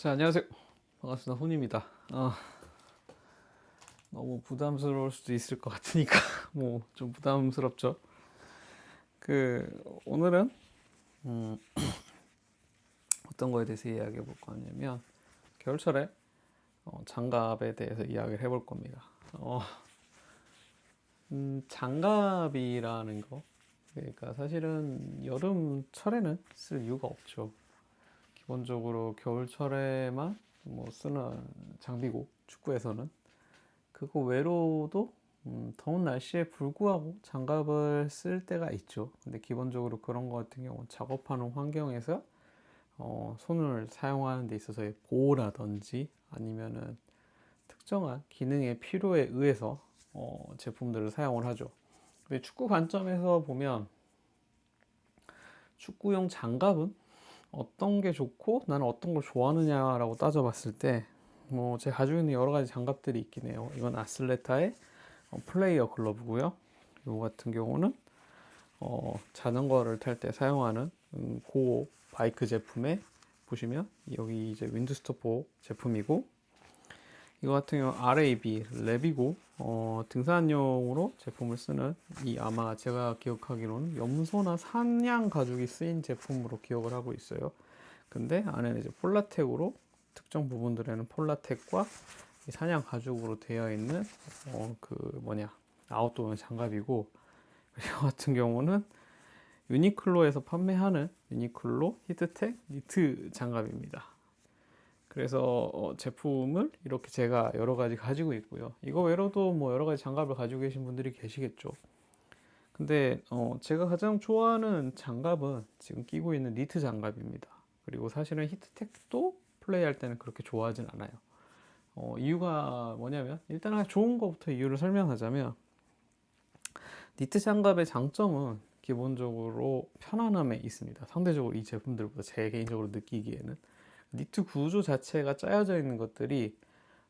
자, 안녕하세요. 반갑습니다. 훈입니다. 너무 부담스러울 수도 있을 것 같으니까 뭐 좀 부담스럽죠. 오늘은 음, 어떤 거에 대해서 이야기해 볼 거냐면 겨울철에 장갑에 대해서 이야기를 해볼 겁니다. 장갑이라는 거, 그러니까 사실은 여름철에는 쓸 이유가 없죠. 기본적으로 겨울철에만 뭐 쓰는 장비고, 축구에서는 그거 외로도 더운 날씨에 불구하고 장갑을 쓸 때가 있죠. 근데 기본적으로 그런 거 같은 경우는 작업하는 환경에서 손을 사용하는 데 있어서의 보호라든지 아니면은 특정한 기능의 필요에 의해서 제품들을 사용을 하죠. 근데 축구 관점에서 보면 축구용 장갑은 어떤 게 좋고 나는 어떤 걸 좋아하느냐라고 따져봤을 때 뭐 제가 가지고 있는 여러 가지 장갑들이 있긴 해요. 이건 아슬레타의 플레이어 글러브고요. 이거 같은 경우는 자전거를 탈 때 사용하는 고 바이크 제품에 보시면 여기 이제 윈드스토퍼 제품이고, 이거 같은 경우 RAB 랩이고 등산용으로 제품을 쓰는, 이 아마 제가 기억하기로는 염소나 사냥 가죽이 쓰인 제품으로 기억을 하고 있어요. 근데 안에는 이제 폴라텍으로 특정 부분들에는 폴라텍과 사냥 가죽으로 되어 있는 아웃도어 장갑이고, 그리고 같은 경우는 유니클로에서 판매하는 유니클로 히트텍 니트 장갑입니다. 그래서 제품을 이렇게 제가 여러 가지 가지고 있고요. 이거 외로도 뭐 여러 가지 장갑을 가지고 계신 분들이 계시겠죠. 근데 제가 가장 좋아하는 장갑은 지금 끼고 있는 니트 장갑입니다. 그리고 사실은 히트텍도 플레이할 때는 그렇게 좋아하진 않아요. 이유가 뭐냐면, 일단 좋은 것부터 이유를 설명하자면, 니트 장갑의 장점은 기본적으로 편안함에 있습니다. 상대적으로 이 제품들보다 제 개인적으로 느끼기에는 니트 구조 자체가 짜여져 있는 것들이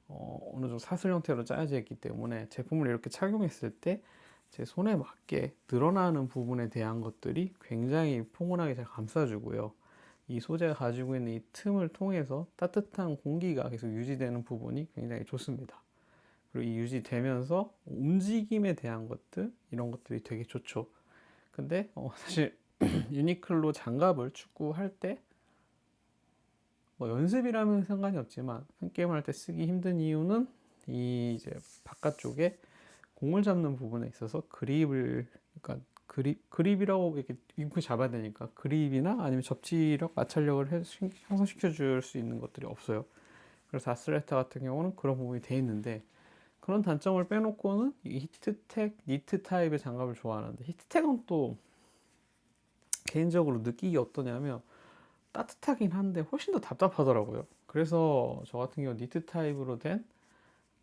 어느 정도 사슬 형태로 짜여져 있기 때문에 제품을 이렇게 착용했을 때 제 손에 맞게 늘어나는 부분에 대한 것들이 굉장히 포근하게 잘 감싸주고요. 이 소재가 가지고 있는 이 틈을 통해서 따뜻한 공기가 계속 유지되는 부분이 굉장히 좋습니다. 그리고 이 유지되면서 움직임에 대한 것들, 이런 것들이 되게 좋죠. 근데 사실 유니클로 장갑을 축구할 때 뭐 연습이라면 상관이 없지만 게임을 할 때 쓰기 힘든 이유는 이 이제 바깥쪽에 공을 잡는 부분에 있어서 그러니까 그립이라고 이렇게 윙크 잡아야 되니까 그립이나 아니면 접지력, 마찰력을 향상시켜 줄 수 있는 것들이 없어요. 그래서 아슬레타 같은 경우는 그런 부분이 돼 있는데, 그런 단점을 빼놓고는 이 히트텍 니트 타입의 장갑을 좋아하는데, 히트텍은 또 개인적으로 느끼기 어떠냐면 따뜻하긴 한데 훨씬 더 답답하더라고요. 그래서 저 같은 경우 니트 타입으로 된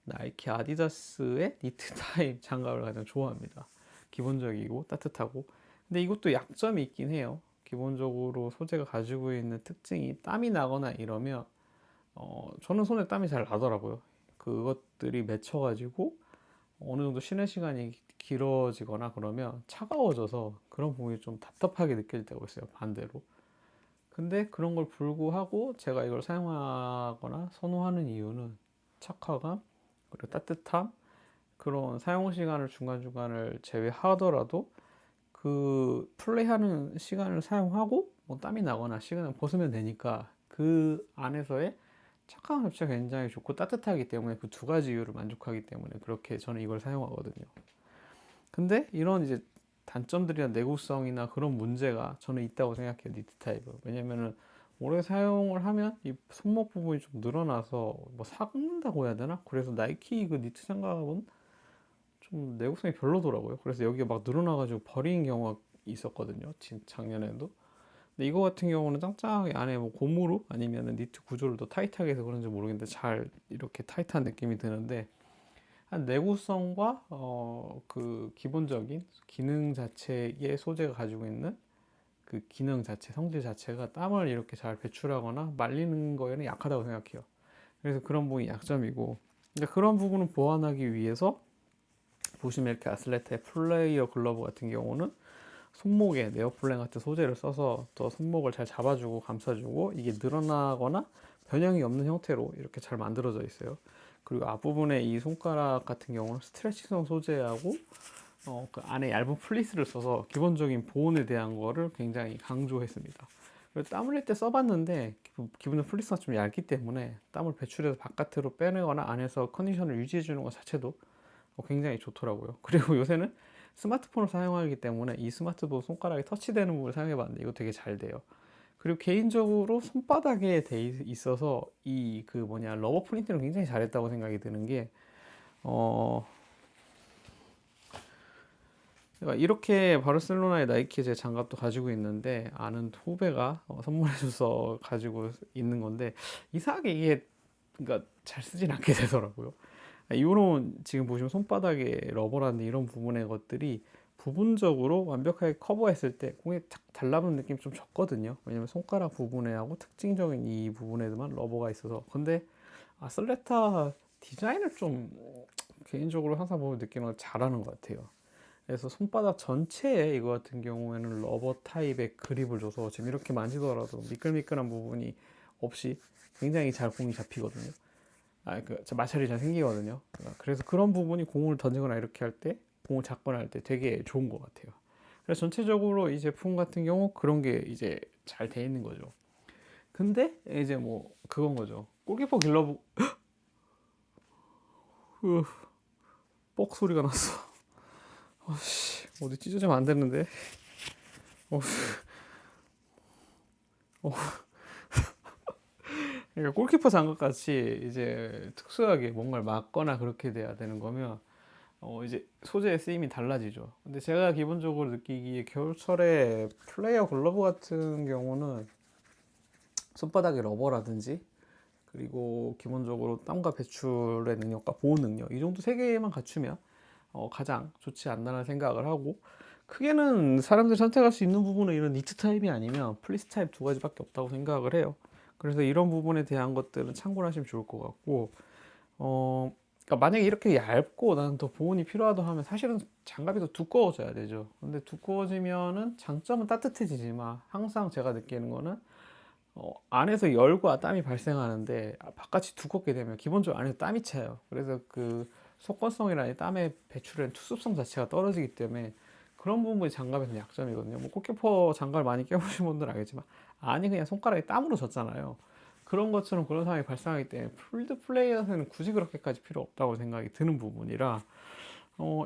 나이키 아디다스의 니트 타입 장갑을 가장 좋아합니다. 기본적이고 따뜻하고. 근데 이것도 약점이 있긴 해요. 기본적으로 소재가 가지고 있는 특징이 땀이 나거나 이러면 저는 손에 땀이 잘 나더라고요. 그것들이 맺혀가지고 어느 정도 쉬는 시간이 길어지거나 그러면 차가워져서 그런 부분이 좀 답답하게 느껴질 때가 있어요, 반대로. 근데 그런 걸 불구하고 제가 이걸 사용하거나 선호하는 이유는 착화감, 그리고 따뜻함, 그런 사용 시간을 중간중간을 제외하더라도 그 플레이하는 시간을 사용하고 뭐 땀이 나거나 시간을 벗으면 되니까 그 안에서의 착화감 자체가 굉장히 좋고 따뜻하기 때문에 그 두 가지 이유를 만족하기 때문에 그렇게 저는 이걸 사용하거든요. 근데 이런 이제 단점들이나 내구성이나 그런 문제가 저는 있다고 생각해요, 니트 타입은. 왜냐면은 오래 사용을 하면 이 손목 부분이 좀 늘어나서 뭐 삭는다고 해야 되나? 그래서 나이키 그 니트 장갑은 좀 내구성이 별로더라고요. 그래서 여기가 막 늘어나가지고 버린 경우가 있었거든요, 작년에도. 근데 이거 같은 경우는 짱짱하게 안에 뭐 고무로 아니면 니트 구조를 더 타이트하게 해서 그런지 모르겠는데 잘 이렇게 타이트한 느낌이 드는데, 한 내구성과 그 기본적인 기능 자체의 소재가 가지고 있는 그 기능 자체, 성질 자체가 땀을 이렇게 잘 배출하거나 말리는 거에는 약하다고 생각해요. 그래서 그런 부분이 약점이고, 그러니까 그런 부분을 보완하기 위해서 보시면 이렇게 아슬레타의 플레이어 글러브 같은 경우는 손목에 네오플랜 같은 소재를 써서 또 손목을 잘 잡아주고 감싸주고 이게 늘어나거나 변형이 없는 형태로 이렇게 잘 만들어져 있어요. 그리고 앞부분에 이 손가락 같은 경우는 스트레치성 소재하고 그 안에 얇은 플리스를 써서 기본적인 보온에 대한 거를 굉장히 강조했습니다. 그래서 땀 흘릴 때 써봤는데 기본적으로 플리스가 좀 얇기 때문에 땀을 배출해서 바깥으로 빼내거나 안에서 컨디션을 유지해 주는 것 자체도 굉장히 좋더라고요. 그리고 요새는 스마트폰을 사용하기 때문에 이 스마트폰 손가락에 터치되는 부분을 사용해봤는데 이거 되게 잘 돼요. 그리고 개인적으로 손바닥에 돼 있어서 이 그 뭐냐 러버 프린팅을 굉장히 잘했다고 생각이 드는 게 그러니까 이렇게 바르셀로나의 나이키 제 장갑도 가지고 있는데 아는 후배가 선물해줘서 가지고 있는 건데 이상하게 이게 그러니까 잘 쓰진 않게 되더라고요. 이런 지금 보시면 손바닥에 러버라는 이런 부분의 것들이 부분적으로 완벽하게 커버했을 때 공에 탁 달라붙는 느낌이 좀 적거든요. 왜냐면 손가락 부분에 하고 특징적인 이 부분에만 러버가 있어서. 근데 아슬레타 디자인을 좀 개인적으로 항상 보면 느끼는 걸 잘하는 것 같아요. 그래서 손바닥 전체에 이거 같은 경우에는 러버 타입의 그립을 줘서 지금 이렇게 만지더라도 미끌미끌한 부분이 없이 굉장히 잘 공이 잡히거든요. 마찰이 잘 생기거든요. 그래서 그런 부분이 공을 던지거나 이렇게 할 때, 공을 잡거나 할 때 되게 좋은 것 같아요. 그래서 전체적으로 이 제품 같은 경우 그런 게 이제 잘 돼 있는 거죠. 근데 이제 뭐 그건 거죠. 골키퍼 길러보, 뻑 소리가 났어. 어디 찢어지면 안 되는데. 어, 어. 그러니까 골키퍼 장갑 같이 이제 특수하게 뭔가를 막거나 그렇게 돼야 되는 거면 이제 소재의 쓰임이 달라지죠. 근데 제가 기본적으로 느끼기에 겨울철에 플레이어 글러브 같은 경우는 손바닥에 러버라든지 그리고 기본적으로 땀과 배출의 능력과 보온 능력 이 정도 세 개만 갖추면 가장 좋지 않나라는 생각을 하고 크게는 사람들이 선택할 수 있는 부분은 이런 니트 타입이 아니면 플리스 타입 두 가지밖에 없다고 생각을 해요. 그래서 이런 부분에 대한 것들은 참고를 하시면 좋을 것 같고 그러니까 만약에 이렇게 얇고 나는 더 보온이 필요하다 하면 사실은 장갑이 더 두꺼워져야 되죠. 근데 두꺼워지면은 장점은 따뜻해지지만 항상 제가 느끼는 거는 안에서 열과 땀이 발생하는데 바깥이 두껍게 되면 기본적으로 안에서 땀이 차요. 그래서 그 속건성이나 땀의 배출의 투습성 자체가 떨어지기 때문에 그런 부분이 장갑에서 약점이거든요. 뭐 골키퍼 장갑을 많이 껴보신 분들은 알겠지만 안이 그냥 손가락이 땀으로 젖잖아요. 그런 것처럼 그런 상황이 발생하기 때문에 필드 플레이어에서는 굳이 그렇게까지 필요 없다고 생각이 드는 부분이라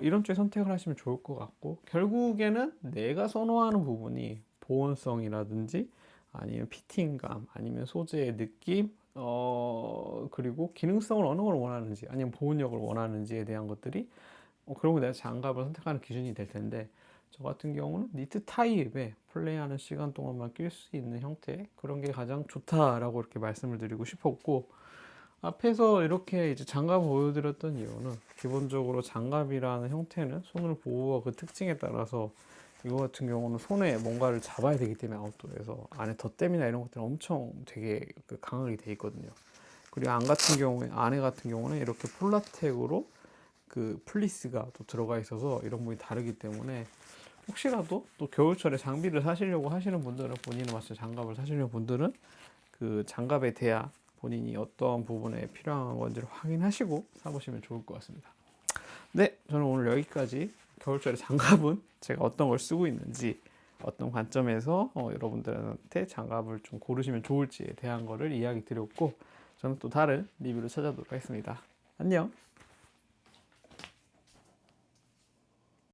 이런 쪽에 선택을 하시면 좋을 것 같고 결국에는 내가 선호하는 부분이 보온성이라든지 아니면 피팅감 아니면 소재의 느낌 그리고 기능성을 어느 걸 원하는지 아니면 보온력을 원하는지에 대한 것들이 그러고 내가 장갑을 선택하는 기준이 될 텐데 저 같은 경우는 니트 타입에 플레이하는 시간 동안만 낄 수 있는 형태 그런 게 가장 좋다라고 이렇게 말씀을 드리고 싶었고 앞에서 이렇게 이제 장갑을 보여드렸던 이유는 기본적으로 장갑이라는 형태는 손을 보호와 그 특징에 따라서 이거 같은 경우는 손에 뭔가를 잡아야 되기 때문에 아웃도어에서 안에 덧댐이나 이런 것들은 엄청 되게 강하게 돼 있거든요. 그리고 안에 같은 경우는 이렇게 폴라텍으로 그 플리스가 또 들어가 있어서 이런 부분이 다르기 때문에 혹시라도 또 겨울철에 장비를 사시려고 하시는 분들은 본인에 맞춰 장갑을 사시려는 분들은 그 장갑에 대한 본인이 어떤 부분에 필요한 건지를 확인하시고 사보시면 좋을 것 같습니다. 네, 저는 오늘 여기까지 겨울철에 장갑은 제가 어떤 걸 쓰고 있는지 어떤 관점에서 여러분들한테 장갑을 좀 고르시면 좋을지에 대한 거를 이야기 드렸고 저는 또 다른 리뷰를 찾아보도록 하겠습니다. 안녕.